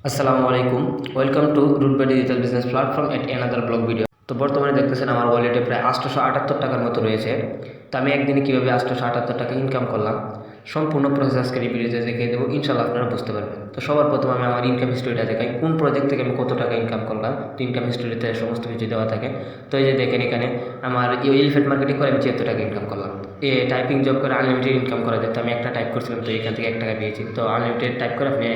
আসসালামু আলাইকুম, welcome to রুটবাই digital business platform at another blog video. তো বর্তমানে দেখতেছেন আমার ওয়ালেটে প্রায় 878 টাকার মতো রয়েছে। তো আমি একদিনে কীভাবে 878 টাকা ইনকাম করলাম সম্পূর্ণ প্রসেস আজকের এই ভিডিওতে দেখিয়ে দেবো, ইনশাল্লাহ আপনারা বুঝতে পারবেন। তো সবার প্রথমে আমি আমার ইনকাম হিস্ট্রিটা দেখাই, কোন প্রজেক্ট থেকে আমি কত টাকা ইনকাম করলাম। তো ইনকাম হিস্ট্রিতে সমস্ত কিছু দেওয়া থাকে। তো এই যে দেখেন এখানে আমার এলিফ্যান্ট মার্কেটিং করে আমি 76 টাকা ইনকাম করলাম। টাইপিং জব করে আনলিমিটেড ইনকাম করা যায়। তো আমি একটা টাইপ করছিলাম, তো এখান থেকে 1 টাকা পেয়েছি। তো আনলিমিটেড টাইপ করে আপনি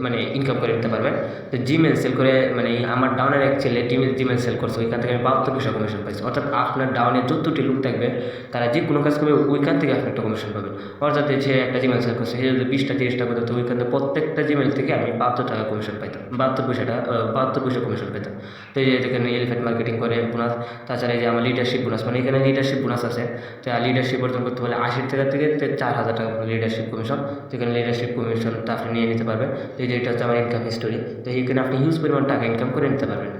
মানে ইনকাম করে নিতে পারবেন। তো জিমেল সেল করে মানে আমার ডাউনের এক ছেলে জিমেল সেল করছে, ওইখান থেকে আমি 72 পয়সা কমিশন পাইছি। অর্থাৎ আপনার ডাউনে যতটি লোক থাকবে তারা যে কোনো কাজ করবে ওইখান থেকে আপনি একটা কমিশন পাবেন। অর্থাৎ যে একটা জিমেল সেল করছে সে যদি 20টা 30টা করতো, তো ওইখান থেকে প্রত্যেকটা জিমেল থেকে আমি 72 টাকা কমিশন পাইতাম, 72 পয়সা কমিশন পেতাম। তো এই যে এখানে এলিফ্যান্ট মার্কেটিং করে বোনাস, তাছাড়া এই যে আমার লিডারশিপ বোনাস, মানে এখানে লিডারশিপ বোনাস আছে। তো লিডারশিপ অর্জন করতে পারলে 80 টাকা থেকে 4000 টাকা লিডারশিপ কমিশন। তো এখানে লিডারশিপ কমিশনটা আপনি নিয়ে নিতে পারবেন। তো এই যে এটা হচ্ছে আমার ইনকাম হিস্টোরি। তো এখানে আপনি হিউজ পরিমাণ টাকা ইনকাম করে নিতে পারবেন।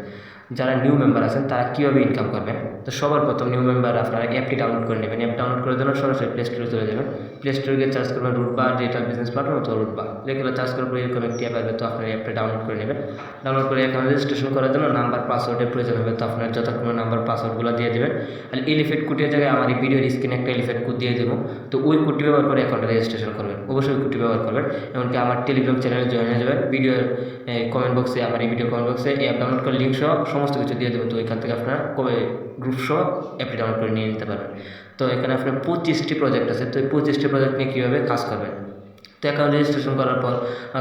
যারা নিউ মেম্বার আছেন তারা কীভাবে ইনকাম করবেন, তো সবার প্রথম নিউ মেম্বার আপনারা অ্যাপটি ডাউনলোড করে নেবেন। অ্যাপ ডাউনলোড করে দেওয়ার সরাসরি প্লে স্টোরে চলে যাবেন। প্লে স্টোরে গিয়ে চার্জ করবেন রুটবা ডিজিটাল বিজনেস প্ল্যাটফর্ম অথবা রুটবা লেখে চার্জ করার পরে এরকম একটি অ্যাপ আসবে। তো আপনার অ্যাপটা ডাউনলোড করে নেবেন। ডাউনলোড করে এখানে রেজিস্ট্রেশন করার জন্য নাম্বার পাসওয়ার্ডের প্রয়োজন হবে। তো আপনার যথাক্রমে নাম্বার পাসওয়ার্ডগুলো দিয়ে দেবেন। আর এলিফ্যান্ট কোডের জায়গায় আমার এই ভিডিওর স্ক্রিনে একটা এলিফ্যান্ট কোড দিয়ে দেবো। তো ওই কোডটি ব্যবহার করে অ্যাকাউন্টে রেজিস্ট্রেশন করবেন, অবশ্যই কোডটি ব্যবহার করবেন। এমনকি আমার টেলিগ্রাম চ্যানেলে জয়েন হয়ে যাবেন। ভিডিওর কমেন্ট বক্সে আমার এই ভিডিও কমেন্ট বক্সে এই অ্যাপ ডাউনলোড করে লিঙ্ক সহ সমস্ত কিছু দিয়ে দেবো। তো এখান থেকে আপনারা গ্রুপ সহ অ্যাপটি ডাউনলোড করে নিয়ে নিতে পারবেন। তো এখানে আপনার 25টি প্রজেক্ট আছে। তো এই 25টি প্রজেক্ট নিয়ে কীভাবে কাজ করবেন, তো অ্যাকাউন্ট রেজিস্ট্রেশন করার পর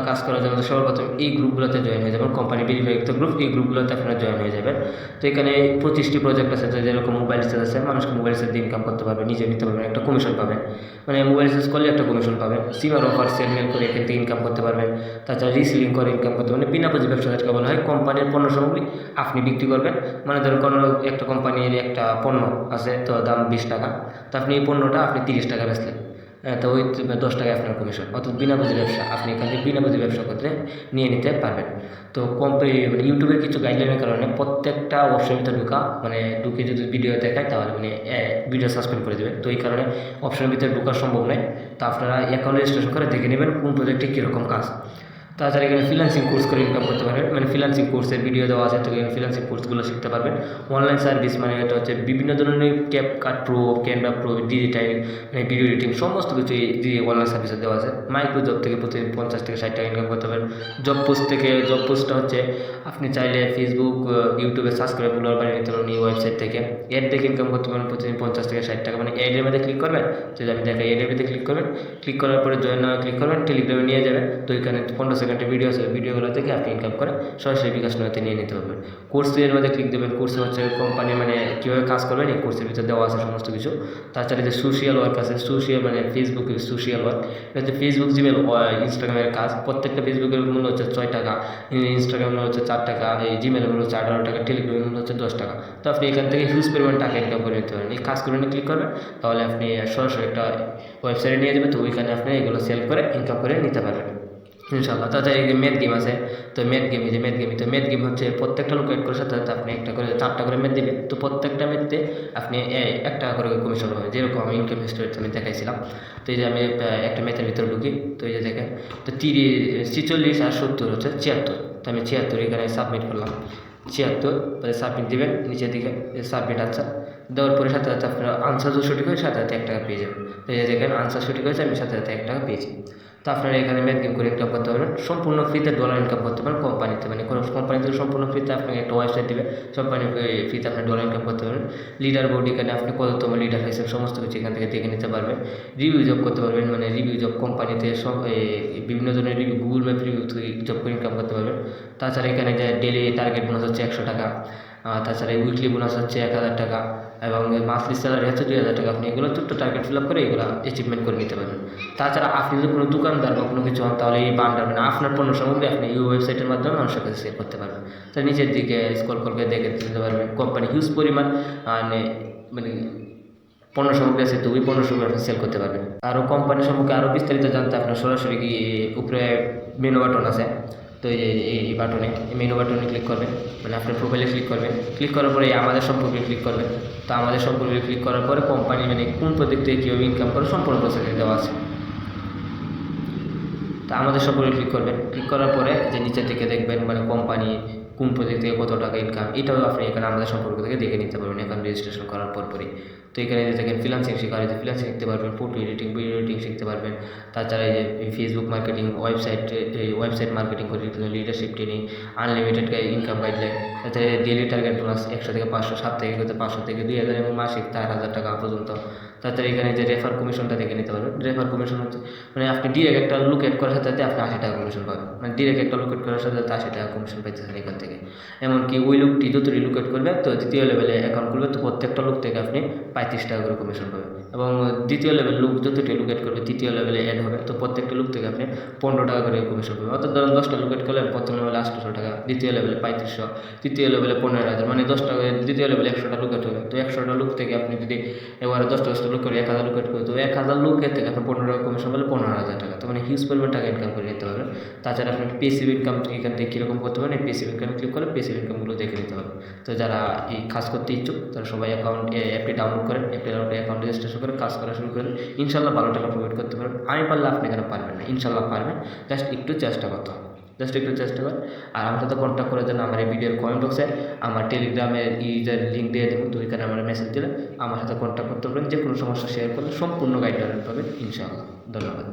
কাজ করার জন্য সবার প্রথমে এই গ্রুপগুলোতে জয়েন হয়ে যাবেন। কোম্পানি ভেরিফাইড গ্রুপ, এই গ্রুপগুলোতে আপনারা জয়েন হয়ে যাবেন। তো এখানে 25টি প্রজেক্ট আছে। তো যেরকম মোবাইল রিচার্জ আছে, মানুষকে মোবাইল রিচার্জ দিয়ে ইনকাম করতে পারবে, নিজে নিতে পারবেন, একটা কমিশন পাবেন। মানে মোবাইল রিচার্জ করলে একটা কমিশন পাবেন। সিমার অফার সেল মেল করে এখান থেকে ইনকাম করতে পারবেন। তাছাড়া রিসেলিং করে ইনকাম করতে পারবেন। বিনা পুঁজি ব্যবসা যেটাকে বলা হয়, কোম্পানির পণ্য সামগ্রী আপনি বিক্রি করবেন। মানে ধরুন কোনো একটা কোম্পানির একটা পণ্য আছে, তো দাম 20 টাকা, তো আপনি এই পণ্যটা আপনি 30 টাকা বেচলেন, তো ওই 10 টাকা আপনার কমিশন। অর্থাৎ বিনা পুঁজি ব্যবসা, আপনি এখান থেকে বিনা পুঁজি ব্যবসা করতে নিয়ে নিতে পারবেন। তো মানে ইউটিউবের কিছু গাইডলাইনের কারণে প্রত্যেকটা অপশনের ভিতরে ঢুকে যদি ভিডিও দেখায় তাহলে ভিডিও সাসপেন্ড করে দেবে। তো এই কারণে অপশনের ভিতরে ঢোকা সম্ভব নয়। তো আপনারা অ্যাকাউন্ট রেজিস্ট্রেশন করে দেখে নেবেন কোন প্রজেক্টে কীরকম কাজ। তাছাড়া এখানে ফ্রিল্যান্সিং কোর্স করে ইনকাম করতে পারবেন। মানে ফ্রিল্যান্সিং কোর্সের ভিডিও দেওয়া আছে, তো এখানে ফ্রিল্যান্সিং কোর্সগুলো শিখতে পারবেন। অনলাইন সার্ভিস মানে এটা হচ্ছে বিভিন্ন ধরনের CapCut pro, Canva pro, digital মানে ভিডিও এডিটিং সমস্ত কিছু এই অনলাইন সার্ভিসে দেওয়া আছে। মাইক্রো জব থেকে প্রতিদিন 50 থেকে 60 টাকা ইনকাম করতে পারবেন। জব পোস্টটা হচ্ছে আপনি চাইলে ফেসবুক, ইউটিউবে সার্চ করে ফলোয়ার বানিয়ে নিতে পারেন এই ওয়েবসাইট থেকে। অ্যাড দেখে ইনকাম করতে পারেন প্রতিদিন 50 থেকে 60 টাকা। মানে অ্যাডের মধ্যে ক্লিক করবেন, যদি আমি দেখাই অ্যাডের মধ্যে ক্লিক করবেন, ক্লিক করার পরে জয়েন ক্লিক করবেন, টেলিগ্রামে নিয়ে যাবেন। তো এখানে 15 সেকেন্ডের ভিডিও আছে, ভিডিওগুলো থেকে আপনি ইনকাম করে সরাসরি বিকাশ নয়তে নিয়ে নিতে পারবেন। কোর্সের মধ্যে ক্লিক দেবেন। কোর্সে হচ্ছে কোম্পানি মানে কীভাবে কাজ করবেন এই কোর্সের ভিতরে দেওয়া আছে সমস্ত কিছু। তাছাড়া যে সোশিয়াল ওয়ার্ক আছে, মানে ফেসবুকের সোশিয়াল ওয়ার্ক, এটা হচ্ছে ফেসবুক, জিমেল, ইনস্টাগ্রামের কাজ। প্রত্যেকটা ফেসবুকের মূল্য হচ্ছে 6 টাকা, ইনস্টাগ্রামের মূল্য হচ্ছে 4 টাকা, এই জিমেলের মূল্য হচ্ছে 18 টাকা, টেলিগ্রামের মূল্য হচ্ছে 10 টাকা। তো আপনি এখান থেকে হিউজ পরিমাণ টাকা ইনকাম করে নিতে পারেন। এই কাজ করে ক্লিক করবেন, তাহলে আপনি সরাসরি একটা ওয়েবসাইটে নিয়ে যাবেন। তো ওইখানে আপনি এগুলো সেল করে ইনকাম করে নিতে পারবেন ইনশাআল্লাহ। তাছাড়া এই যে ম্যাথ গেম আছে, তো ম্যাথ গেম হচ্ছে প্রত্যেকটা লোক অ্যাড করার সাথে সাথে আপনি 4টা করে ম্যাথ দেবেন। তো প্রত্যেকটা ম্যাথে আপনি 1 টাকা করে কমিশন পাবেন, যেরকম আমি ইনকাম হিস্টোরিতে আমি দেখাইছিলাম। তো এই যে আমি একটা ম্যাথের ভিতরে ঢুকি, তো এই যে দেখেন, তো 46 আর 70 হচ্ছে 76। তো আমি 76 এখানে সাবমিট করলাম, 76 পরে সাবমিট দেবেন। নিচের দিকে সাবমিট আনসার দেওয়ার পরে সাথে সাথে আপনার আনসার যদি সঠিক হয় সাথে সাথে 1 টাকা পেয়ে যাবেন। তো এই যে দেখেন আনসার সঠিক হয়েছে, আমি সাথে সাথে 1 টাকা পেয়েছি। তো আপনারা এখানে ম্যাথ গেম করে ইনকাম করতে পারবেন। সম্পূর্ণ ফ্রিতে ডলার ইনকাম করতে পারেন কোম্পানিতে, মানে কোনো কোম্পানি থেকে সম্পূর্ণ ফ্রিতে আপনাকে একটা ওয়েবসাইট দেবে, কোম্পানি ফ্রিতে আপনি ডলার ইনকাম করতে পারবেন। লিডার বোর্ড, এখানে আপনি কততম লিডার হয়েছেন সমস্ত কিছু এখান থেকে দেখে নিতে পারবেন। রিভিউ জব করতে পারবেন, মানে রিভিউ জব কোম্পানিতে সব বিভিন্ন ধরনের রিভিউ, গুগল ম্যাপ রিভিউ থেকে জব করে ইনকাম করতে পারবেন। তাছাড়া এখানে যে ডেলি টার্গেট বোনাস হচ্ছে 100 টাকা, তাছাড়া উইকলি বোনাস হচ্ছে 1000 টাকা, এবং মান্থলি স্যালারি হচ্ছে 2000 টাকা। আপনি এগুলো ছোট্ট টার্গেট ফিল আপ করে এগুলো অ্যাচিভমেন্ট করে নিতে পারবেন। তাছাড়া আপনি যদি কোনো দোকানদার বা কোনো কিছু হন, তাহলে এই বান্ডার মানে আপনার পণ্য সামগ্রী আপনি এই ওয়েবসাইটের মাধ্যমে মানুষের কাছে সেল করতে পারবেন। তো নিচের দিকে স্ক্রল করে দেখে দিতে পারবেন কোম্পানি হিউজ পরিমাণ মানে পণ্য সামগ্রী আছে, তো ওই পণ্য সামগ্রী আপনি সেল করতে পারবেন। আরও কোম্পানি সম্পর্কে আরও বিস্তারিত জানতে আপনার সরাসরি উপরে মেনু বাটন আছে, তো এই বাটনে, এই মেনু বাটনে ক্লিক করবেন, মানে আপনার প্রোফাইলে ক্লিক করবেন। ক্লিক করার পরে আমাদের সম্পর্কে ক্লিক করবেন। তো আমাদের সম্পর্কে ক্লিক করার পরে কোম্পানি মানে কোন প্রজেক্ট থেকে কীভাবে ইনকাম করে সম্পূর্ণ প্রসেস দেওয়া আছে। তো আমাদের সম্পর্কে ক্লিক করবেন, ক্লিক করার পরে যে নিচের দিকে দেখবেন মানে কোম্পানি কোন প্রজেক্ট থেকে কত টাকা ইনকাম, এটাও আপনি এখানে আমাদের সম্পর্ক থেকে দেখে নিতে পারবেন এখানে রেজিস্ট্রেশন করার পরই। তো এখানে যে দেখেন ফ্রিল্যান্সিং শেখা হয়েছে, ফ্রিল্যান্সিং শিখতে পারবেন, ফটো এডিটিং, ভিডিও এডিটিং শিখতে পারবেন। তাছাড়া এই যে ফেসবুক মার্কেটিং, ওয়েবসাইট মার্কেটিং করে leadership training, unlimited income guideline, তাছাড়া ডেলি টার্গেট বোনাস 100 থেকে 500, 7 থেকে 500 থেকে 2000 এবং মাসিক 4000 টাকা পর্যন্ত। তাছাড়া এখানে যে রেফার কমিশনটা দেখে নিতে পারবেন। রেফার কমিশন হচ্ছে মানে আপনি ডিরেক্ট একটা লুক এড করার সাথে সাথে আপনি 80 টাকা কমিশন পাবেন, মানে ডিরেক্ট একটা লুক এড করার সাথে সাথে 80 টাকা কমিশন পাইতেছেন এখান থেকে। এমনকি ওই লোকটি যতটি লুক এড করবে তো দ্বিতীয় লেভেলে অ্যাকাউন্ট খুলবে তো প্রত্যেকটা লোক থেকে আপনি 35 টাকা করে কমিশন পাবেন। এবং দ্বিতীয় লেভেল লোক যতটি লুক এড করবে তৃতীয় লেভেলে অ্যাড হবে তো প্রত্যেকটা লোক থেকে আপনি 15 টাকা করে কমিশন পাবেন। অর্থাৎ ধরুন 10টা লুক এড করলেন, প্রথম লেভেলে 800 টাকা, দ্বিতীয় লেভেলে 3500, তৃতীয় লেভেলে 15,000, মানে 10 টাকা, দ্বিতীয় লেভেলে 100টা লুক এড হবে। তো 100টা লুক থেকে আপনি যদি এবারে 10টা লুক করে 1000 লুক এড করে তো 1000 লুকের থেকে আপনি 15 টাকা কমিশন পেলে 15,000 টাকা, তো মানে হিউজ পরিমাণ টাকা ইনকাম করে নিতে পারবেন। তাছাড়া আপনি পেসিভ ইনকাম এখান থেকে কীরকম করতে পারেন, এই পেসিভ ইনকাম ক্লিক করে পেসিভ ইনকামগুলো দেখে নিতে পারবেন। তো যারা এই কাজ করতে ইচ্ছুক তারা সবাই অ্যাপটি ডাউনলোড করেন, অ্যাকাউন্ট রেজিস্ট্রেশন করে কাজ করা শুরু করেন। ইনশাল্লাহ ভালো টাকা প্রোভাইড করতে পারবেন। আমি পারলে আপনি কেন পারবেন না, ইনশাল্লাহ পারবেন, জাস্ট একটু চেষ্টা করতে হবে, জাস্ট একটু চেষ্টা করেন। আর আমার সাথে কন্ট্যাক্ট করার জন্য আমার এই ভিডিওর কমেন্ট বক্সে আমার টেলিগ্রামের ইউজার লিঙ্ক দিয়ে দেবো, তো ওইখানে আমার মেসেজ দিলে আমার সাথে কন্ট্যাক্ট করতে পারবেন। যে কোনো সমস্যা শেয়ার করলে সম্পূর্ণ গাইডলাইন পাবেন ইনশাআল্লাহ। ধন্যবাদ।